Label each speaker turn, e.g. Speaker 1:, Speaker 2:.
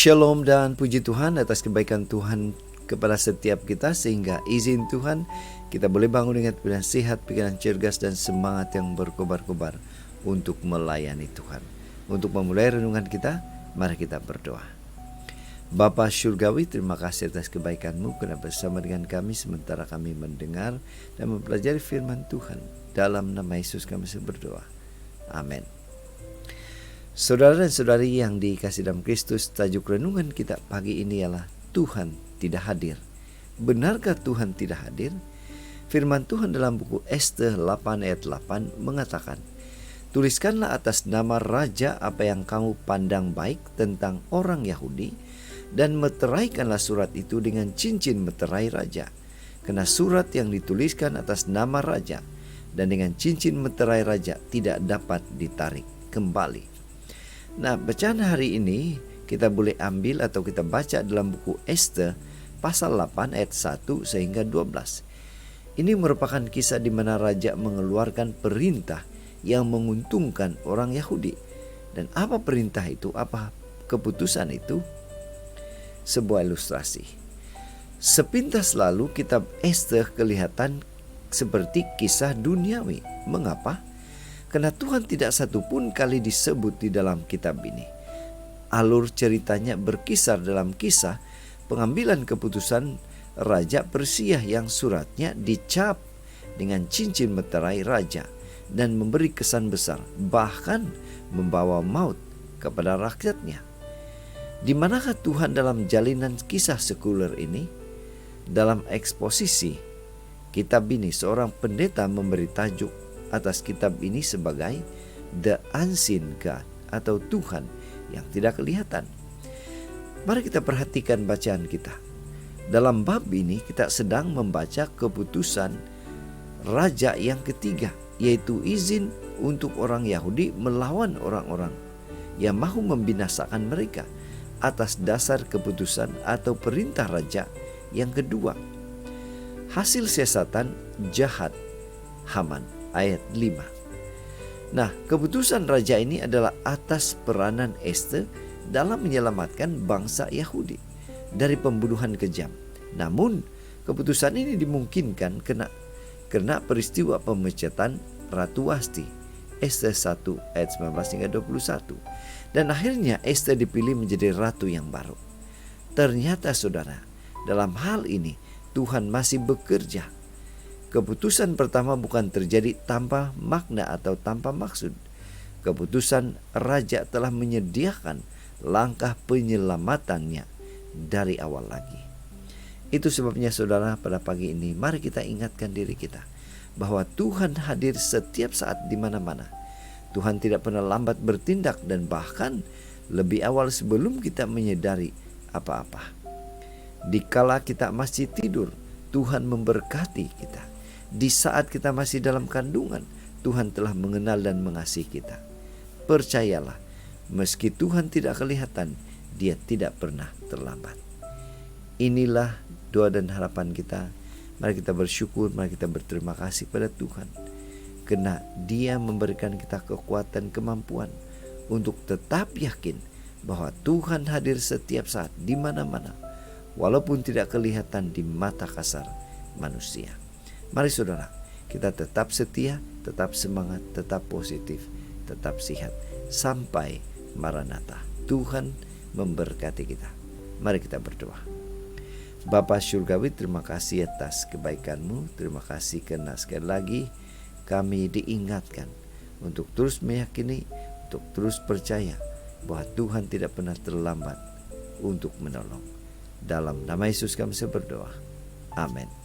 Speaker 1: Shalom dan puji Tuhan atas kebaikan Tuhan kepada setiap kita, sehingga izin Tuhan kita boleh bangun dengan pikiran sehat, pikiran cergas, dan semangat yang berkobar-kobar untuk melayani Tuhan. Untuk memulai renungan kita, mari kita berdoa. Bapa Surgawi, terima kasih atas kebaikan-Mu karena bersama dengan kami sementara kami mendengar dan mempelajari firman Tuhan. Dalam nama Yesus kami berdoa. Amin. Saudara dan saudari yang dikasihi dalam Kristus, tajuk renungan kita pagi ini ialah Tuhan tidak hadir. Benarkah Tuhan tidak hadir? Firman Tuhan dalam buku Esta 8 ayat 8 mengatakan, "Tuliskanlah atas nama raja apa yang kamu pandang baik tentang orang Yahudi, dan meteraikanlah surat itu dengan cincin meterai raja. Karena surat yang dituliskan atas nama raja dan dengan cincin meterai raja tidak dapat ditarik kembali." Nah, bacaan hari ini kita boleh ambil atau kita baca dalam buku Esta pasal 8 ayat 1 sehingga 12. Ini merupakan kisah di mana raja mengeluarkan perintah yang menguntungkan orang Yahudi. Dan apa perintah itu? Apa keputusan itu? Sebuah ilustrasi. Sepintas lalu kitab Esta kelihatan seperti kisah duniawi. Mengapa? Karena Tuhan tidak satupun kali disebut di dalam kitab ini. Alur ceritanya berkisar dalam kisah pengambilan keputusan Raja Persia yang suratnya dicap dengan cincin meterai raja dan memberi kesan besar, bahkan membawa maut kepada rakyatnya. Di manakah Tuhan dalam jalinan kisah sekuler ini? Dalam eksposisi kitab ini, seorang pendeta memberi tajuk atas kitab ini sebagai The Unseen God atau Tuhan yang tidak kelihatan. Mari kita perhatikan bacaan kita. Dalam bab ini kita sedang membaca keputusan raja yang ketiga, yaitu izin untuk orang Yahudi melawan orang-orang yang mahu membinasakan mereka atas dasar keputusan atau perintah raja yang kedua. Hasil siasatan jahat Haman ayat 5. Nah, keputusan raja ini adalah atas peranan Esta dalam menyelamatkan bangsa Yahudi dari pembunuhan kejam. Namun, keputusan ini dimungkinkan karena peristiwa pemecatan Ratu Wasti. Esta 1 ayat 19 hingga 21. Dan akhirnya Esta dipilih menjadi ratu yang baru. Ternyata saudara, dalam hal ini Tuhan masih bekerja. Keputusan pertama bukan terjadi tanpa makna atau tanpa maksud. Keputusan raja telah menyediakan langkah penyelamatannya dari awal lagi. Itu sebabnya saudara, pada pagi ini mari kita ingatkan diri kita bahwa Tuhan hadir setiap saat di mana-mana. Tuhan tidak pernah lambat bertindak, dan bahkan lebih awal sebelum kita menyadari apa-apa. Dikala kita masih tidur, Tuhan memberkati kita. Di saat kita masih dalam kandungan, Tuhan telah mengenal dan mengasihi kita. Percayalah, meski Tuhan tidak kelihatan, Dia tidak pernah terlambat. Inilah doa dan harapan kita. Mari kita bersyukur, mari kita berterima kasih pada Tuhan, karena Dia memberikan kita kekuatan, kemampuan untuk tetap yakin bahwa Tuhan hadir setiap saat di mana-mana, walaupun tidak kelihatan di mata kasar manusia. Mari saudara, kita tetap setia, tetap semangat, tetap positif, tetap sehat sampai Maranatha. Tuhan memberkati kita. Mari kita berdoa. Bapa Surgawi, terima kasih atas kebaikan-Mu. Terima kasih karena sekali lagi kami diingatkan untuk terus meyakini, untuk terus percaya bahwa Tuhan tidak pernah terlambat untuk menolong. Dalam nama Yesus kami berdoa. Amin.